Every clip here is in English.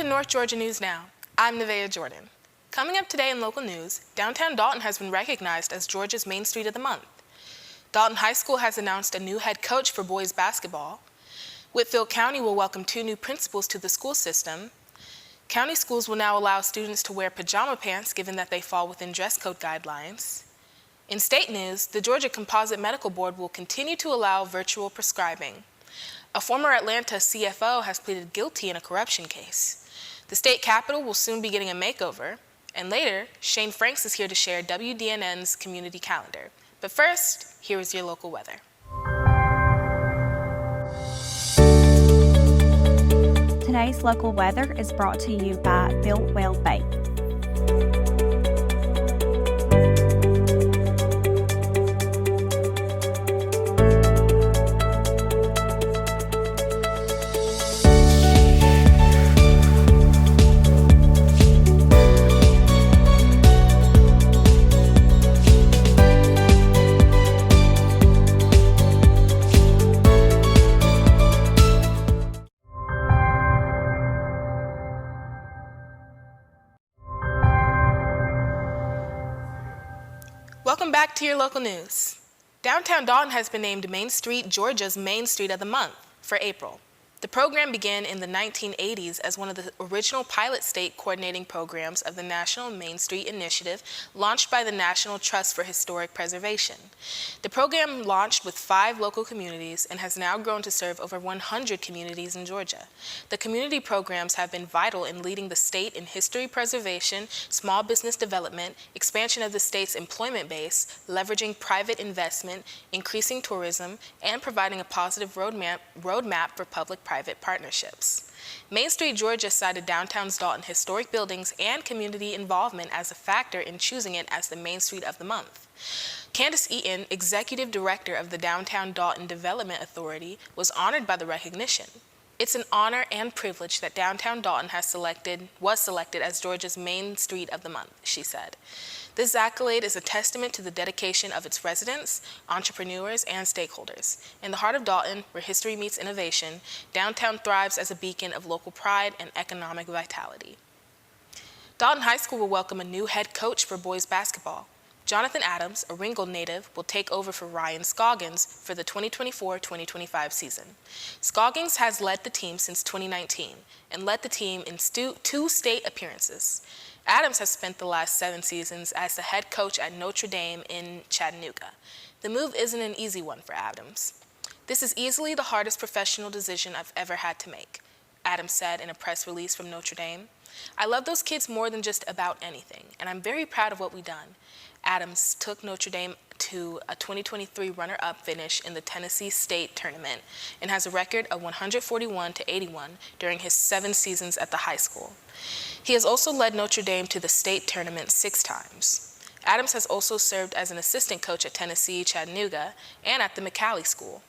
to North Georgia News Now. I'm Nevaeh Jordan. Coming up today in local news, downtown Dalton has been recognized as Georgia's Main Street of the Month. Dalton High School has announced a new head coach for boys basketball. Whitfield County will welcome 2 new principals to the school system. County schools will now allow students to wear pajama pants given that they fall within dress code guidelines. In state news, the Georgia Composite Medical Board will continue to allow virtual prescribing. A former Atlanta CFO has pleaded guilty in a corruption case. The state capitol will soon be getting a makeover. And later, Shane Franks is here to share WDNN's community calendar. But first, here is your local weather. Today's local weather is brought to you by Built Well Bake. Welcome back to your local news. Downtown Dalton has been named Main Street, Georgia's Main Street of the Month for April. The program began in the 1980s as one of the original pilot state coordinating programs of the National Main Street Initiative launched by the National Trust for Historic Preservation. The program launched with 5 local communities and has now grown to serve over 100 communities in Georgia. The community programs have been vital in leading the state in history preservation, small business development, expansion of the state's employment base, leveraging private investment, increasing tourism, and providing a positive roadmap for public-private partnerships. Main Street, Georgia cited downtown's Dalton historic buildings and community involvement as a factor in choosing it as the Main Street of the Month. Candace Eaton, Executive Director of the Downtown Dalton Development Authority, was honored by the recognition. It's an honor and privilege that downtown Dalton was selected as Georgia's Main Street of the Month, she said. This accolade is a testament to the dedication of its residents, entrepreneurs, and stakeholders. In the heart of Dalton, where history meets innovation, downtown thrives as a beacon of local pride and economic vitality. Dalton High School will welcome a new head coach for boys basketball. Jonathan Adams, a Ringgold native, will take over for Ryan Scoggins for the 2024-2025 season. Scoggins has led the team since 2019 and led the team in 2 state appearances. Adams has spent the last 7 seasons as the head coach at Notre Dame in Chattanooga. The move isn't an easy one for Adams. "This is easily the hardest professional decision I've ever had to make," Adams said in a press release from Notre Dame. "I love those kids more than just about anything, and I'm very proud of what we've done." Adams took Notre Dame to a 2023 runner-up finish in the Tennessee State Tournament and has a record of 141-81 during his 7 seasons at the high school. He has also led Notre Dame to the state tournament 6 times. Adams has also served as an assistant coach at Tennessee, Chattanooga, and at the McCallie School.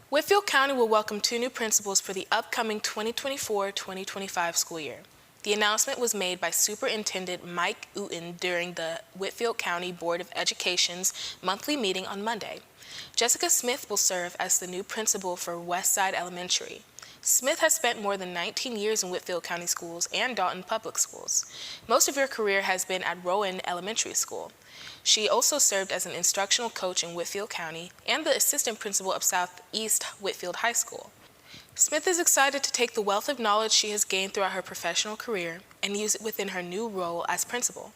Whitfield County will welcome 2 new principals for the upcoming 2024-2025 school year. The announcement was made by Superintendent Mike Uten during the Whitfield County Board of Education's monthly meeting on Monday. Jessica Smith will serve as the new principal for Westside Elementary. Smith has spent more than 19 years in Whitfield County Schools and Dalton Public Schools. Most of her career has been at Rowan Elementary School. She also served as an instructional coach in Whitfield County and the assistant principal of Southeast Whitfield High School. Smith is excited to take the wealth of knowledge she has gained throughout her professional career and use it within her new role as principal.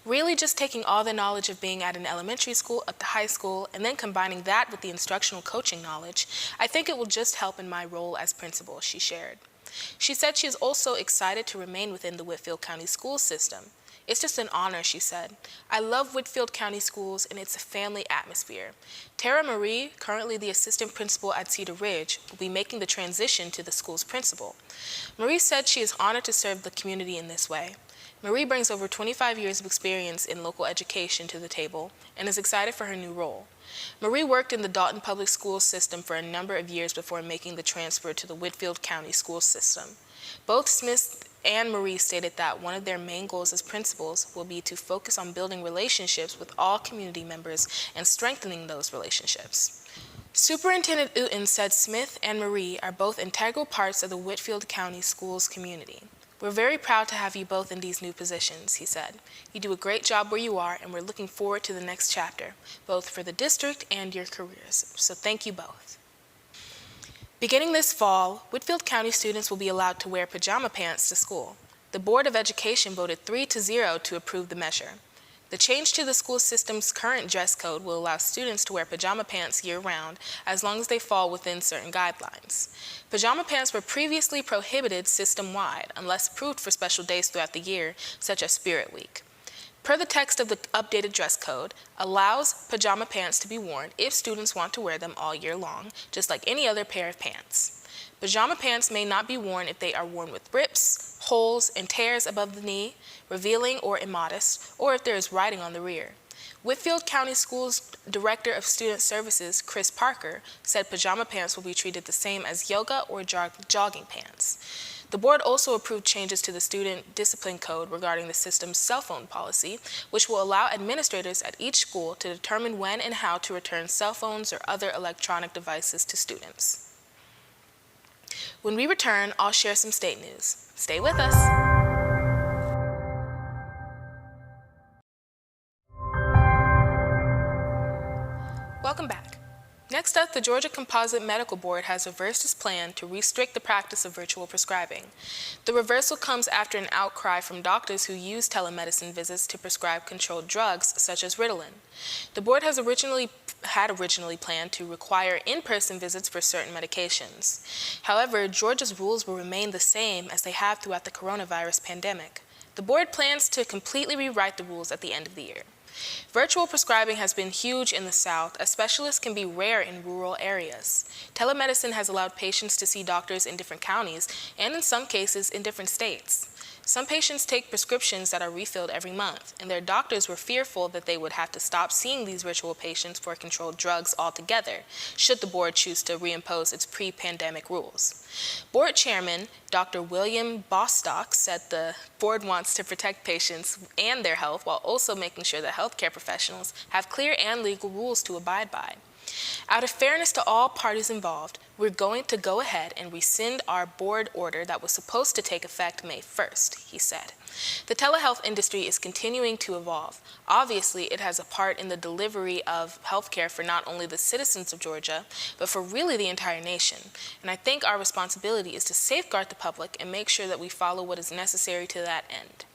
Really just taking all the knowledge of being at an elementary school up to high school and then combining that with the instructional coaching knowledge, I think it will just help in my role as principal, she shared. She said she is also excited to remain within the Whitfield County school system. "It's just an honor," she said. "I love Whitfield County Schools and it's a family atmosphere." Tara Marie, currently the assistant principal at Cedar Ridge, will be making the transition to the school's principal. Marie said she is honored to serve the community in this way. Marie brings over 25 years of experience in local education to the table and is excited for her new role. Marie worked in the Dalton Public School system for a number of years before making the transfer to the Whitfield County school system. Both Smith and Marie stated that one of their main goals as principals will be to focus on building relationships with all community members and strengthening those relationships. Superintendent Uten said Smith and Marie are both integral parts of the Whitfield County Schools community. "We're very proud to have you both in these new positions," he said. "You do a great job where you are, and we're looking forward to the next chapter, both for the district and your careers. So thank you both." Beginning this fall, Whitfield County students will be allowed to wear pajama pants to school. The Board of Education voted 3-0 to approve the measure. The change to the school system's current dress code will allow students to wear pajama pants year-round as long as they fall within certain guidelines. Pajama pants were previously prohibited system-wide unless approved for special days throughout the year, such as Spirit Week. Per the text of the updated dress code, allows pajama pants to be worn if students want to wear them all year long, just like any other pair of pants. Pajama pants may not be worn if they are worn with rips, holes, and tears above the knee, revealing or immodest, or if there is writing on the rear. Whitfield County Schools Director of Student Services, Chris Parker, said pajama pants will be treated the same as yoga or jogging pants. The board also approved changes to the student discipline code regarding the system's cell phone policy, which will allow administrators at each school to determine when and how to return cell phones or other electronic devices to students. When we return, I'll share some state news. Stay with us. Welcome back. Next up, the Georgia Composite Medical Board has reversed its plan to restrict the practice of virtual prescribing. The reversal comes after an outcry from doctors who use telemedicine visits to prescribe controlled drugs such as Ritalin. The board had originally planned to require in-person visits for certain medications. However, Georgia's rules will remain the same as they have throughout the coronavirus pandemic. The board plans to completely rewrite the rules at the end of the year. Virtual prescribing has been huge in the South, as specialists can be rare in rural areas. Telemedicine has allowed patients to see doctors in different counties and in some cases in different states. Some patients take prescriptions that are refilled every month, and their doctors were fearful that they would have to stop seeing these virtual patients for controlled drugs altogether, should the board choose to reimpose its pre-pandemic rules. Board Chairman Dr. William Bostock said the board wants to protect patients and their health while also making sure that healthcare professionals have clear and legal rules to abide by. Out of fairness to all parties involved, we're going to go ahead and rescind our board order that was supposed to take effect May 1st, he said. The telehealth industry is continuing to evolve. Obviously, it has a part in the delivery of healthcare for not only the citizens of Georgia, but for really the entire nation. And I think our responsibility is to safeguard the public and make sure that we follow what is necessary to that end.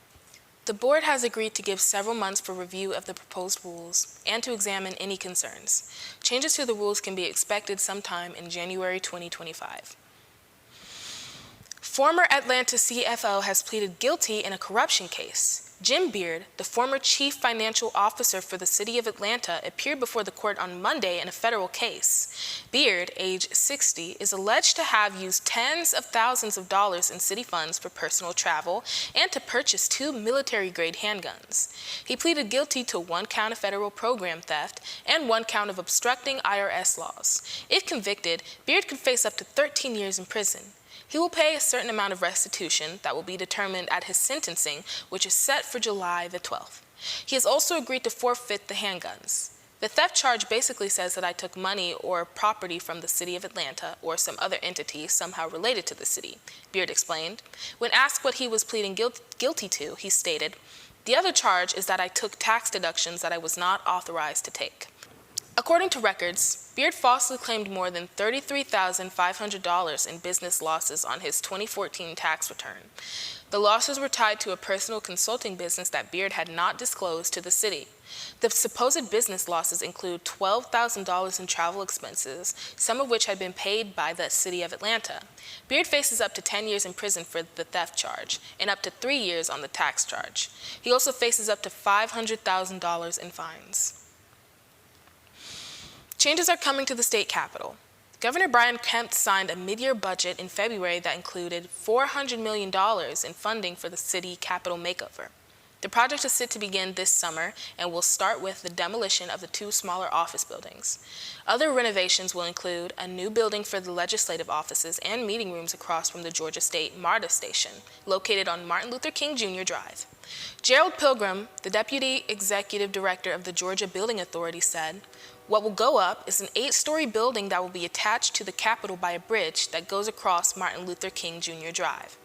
The board has agreed to give several months for review of the proposed rules and to examine any concerns. Changes to the rules can be expected sometime in January 2025. Former Atlanta CFO has pleaded guilty in a corruption case. Jim Beard, the former chief financial officer for the city of Atlanta, appeared before the court on Monday in a federal case. Beard, age 60, is alleged to have used tens of thousands of dollars in city funds for personal travel and to purchase 2 military-grade handguns. He pleaded guilty to 1 count of federal program theft and 1 count of obstructing IRS laws. If convicted, Beard could face up to 13 years in prison. He will pay a certain amount of restitution that will be determined at his sentencing, which is set for July the 12th. He has also agreed to forfeit the handguns. The theft charge basically says that I took money or property from the city of Atlanta or some other entity somehow related to the city, Beard explained. When asked what he was pleading guilty to, he stated, "The other charge is that I took tax deductions that I was not authorized to take." According to records, Beard falsely claimed more than $33,500 in business losses on his 2014 tax return. The losses were tied to a personal consulting business that Beard had not disclosed to the city. The supposed business losses include $12,000 in travel expenses, some of which had been paid by the city of Atlanta. Beard faces up to 10 years in prison for the theft charge and up to 3 years on the tax charge. He also faces up to $500,000 in fines. Changes are coming to the state capitol. Governor Brian Kemp signed a mid-year budget in February that included $400 million in funding for the city capitol makeover. The project is set to begin this summer and will start with the demolition of the 2 smaller office buildings. Other renovations will include a new building for the legislative offices and meeting rooms across from the Georgia State MARTA station, located on Martin Luther King Jr. Drive. Gerald Pilgrim, the Deputy Executive Director of the Georgia Building Authority, said, "What will go up is an 8-story building that will be attached to the Capitol by a bridge that goes across Martin Luther King Jr. Drive.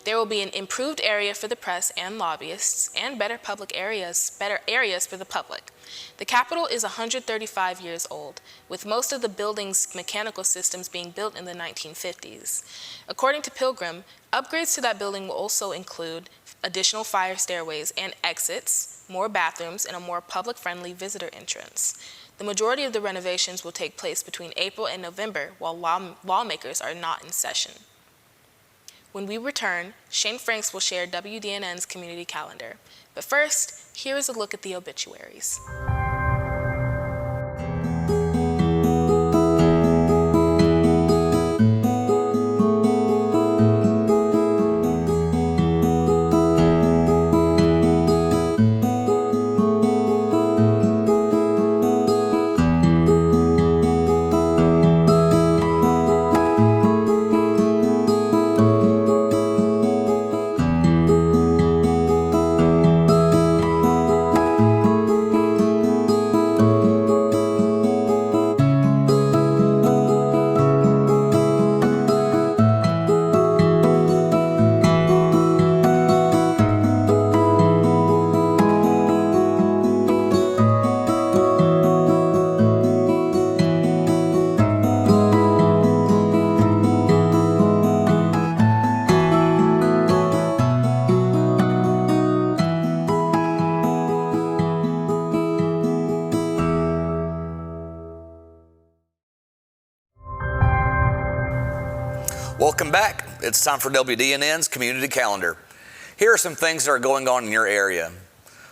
There will be an improved area for the press and lobbyists and better areas for the public. The Capitol is 135 years old, with most of the building's mechanical systems being built in the 1950s. According to Pilgrim, upgrades to that building will also include additional fire stairways and exits, more bathrooms, and a more public-friendly visitor entrance. The majority of the renovations will take place between April and November while lawmakers are not in session. When we return, Shane Franks will share WDNN's community calendar. But first, here is a look at the obituaries. Welcome back. It's time for WDNN's Community Calendar. Here are some things that are going on in your area.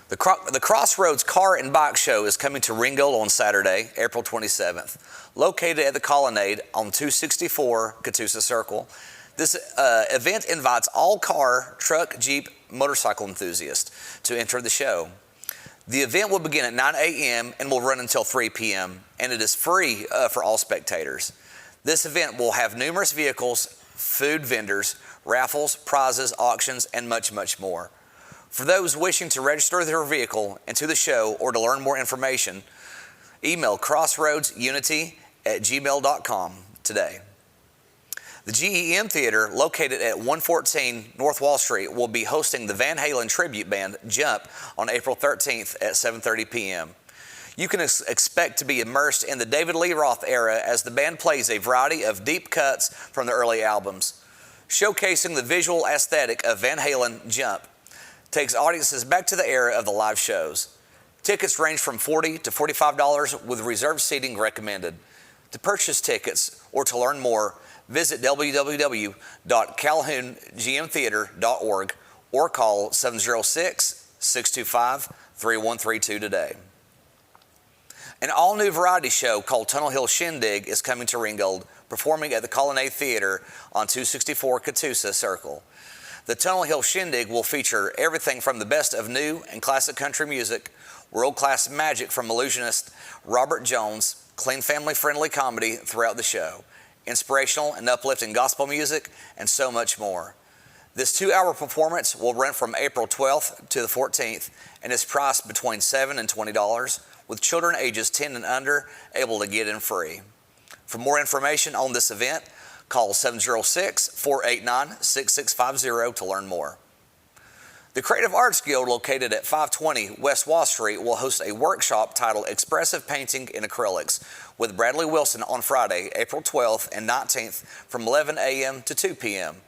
The Crossroads Car and Bike Show is coming to Ringgold on Saturday, April 27th, located at the Colonnade on 264 Catoosa Circle. This event invites all car, truck, Jeep, motorcycle enthusiasts to enter the show. The event will begin at 9 a.m. and will run until 3 p.m., and it is free for all spectators. This event will have numerous vehicles, food vendors, raffles, prizes, auctions, and much, much more. For those wishing to register their vehicle into the show or to learn more information, email crossroadsunity@gmail.com today. The GEM Theater, located at 114 North Wall Street, will be hosting the Van Halen tribute band Jump on April 13th at 7:30 p.m. You can expect to be immersed in the David Lee Roth era as the band plays a variety of deep cuts from the early albums. Showcasing the visual aesthetic of Van Halen, Jump takes audiences back to the era of the live shows. Tickets range from $40 to $45 with reserved seating recommended. To purchase tickets or to learn more, visit www.calhoungmtheater.org or call 706-625-3132 today. An all-new variety show called Tunnel Hill Shindig is coming to Ringgold, performing at the Colonnade Theater on 264 Catoosa Circle. The Tunnel Hill Shindig will feature everything from the best of new and classic country music, world-class magic from illusionist Robert Jones, clean family-friendly comedy throughout the show, inspirational and uplifting gospel music, and so much more. This 2-hour performance will run from April 12th to the 14th and is priced between $7 and $20, with children ages 10 and under able to get in free. For more information on this event, call 706-489-6650 to learn more. The Creative Arts Guild, located at 520 West Wall Street, will host a workshop titled Expressive Painting in Acrylics with Bradley Wilson on Friday, April 12th and 19th from 11 a.m. to 2 p.m.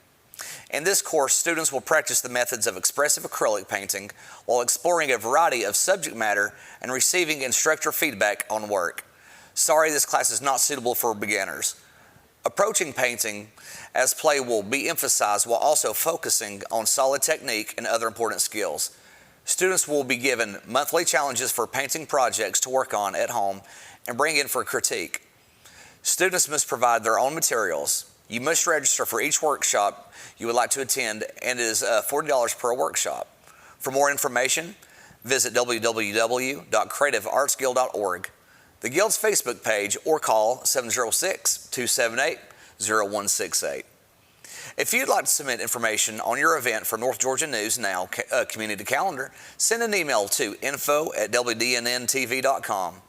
In this course, students will practice the methods of expressive acrylic painting while exploring a variety of subject matter and receiving instructor feedback on work. Sorry, this class is not suitable for beginners. Approaching painting as play will be emphasized while also focusing on solid technique and other important skills. Students will be given monthly challenges for painting projects to work on at home and bring in for critique. Students must provide their own materials. You must register for each workshop you would like to attend, and it is $40 per workshop. For more information, visit www.creativeartsguild.org, the Guild's Facebook page, or call 706-278-0168. If you'd like to submit information on your event for North Georgia News Now Community Calendar, send an email to info@wdnntv.com.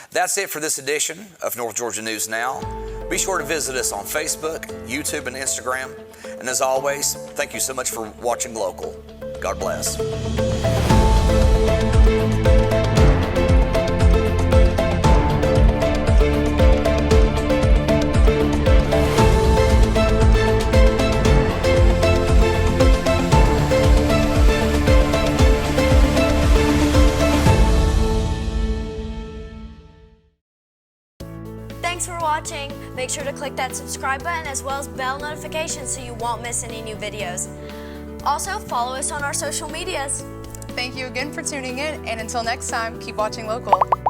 That's it for this edition of North Georgia News Now. Be sure to visit us on Facebook, YouTube, and Instagram. And as always, thank you so much for watching Local. God bless. Thanks for watching. Make sure to click that subscribe button as well as bell notifications so you won't miss any new videos. Also, follow us on our social medias. Thank you again for tuning in, and until next time, keep watching Local.